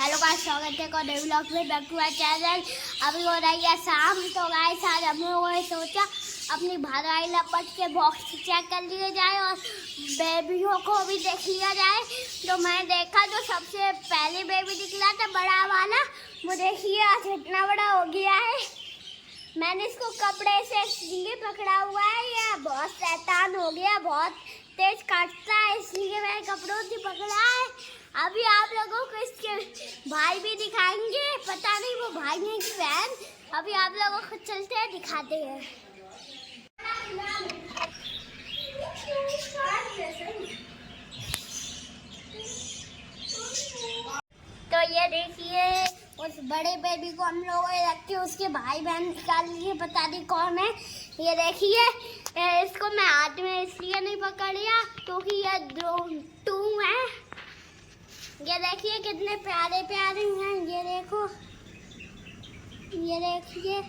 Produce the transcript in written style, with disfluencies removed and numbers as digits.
Hello guys, स्वागत है को नए व्लॉग में। Back to our channel. अभी हो रही है शाम, तो गाइस आज हम लोगों ने सोचा अपनी भाई लपट के बॉक्स चेक कर लिए जाए और बेबियों को भी देख लिया जाए। तो मैं देखा जो सबसे पहले बेबी निकला था बड़ा वाला, वो देखिए आज इतना बड़ा हो गया है। मैंने इसको कपड़े से इसलिए पकड़ा हुआ है, यह बहुत शैतान हो गया, बहुत तेज काटता है, इसलिए मैंने कपड़ों से पकड़ा है। अभी आप लोगों को इसके भाई भी दिखाएंगे, पता नहीं वो भाई है कि बहन। अभी आप लोगों को चलते हैं, दिखाते हैं। तो ये देखिए उस बड़े बेबी को हम लोगों ने रख के उसके भाई बहन निकाल लिए, पता नहीं कौन है। ये देखिए इसको मैं हाथ में इसलिए नहीं पकड़ लिया क्योंकि ये टू है। ये देखिए कितने प्यारे प्यारे हैं, ये देखो, ये देखिए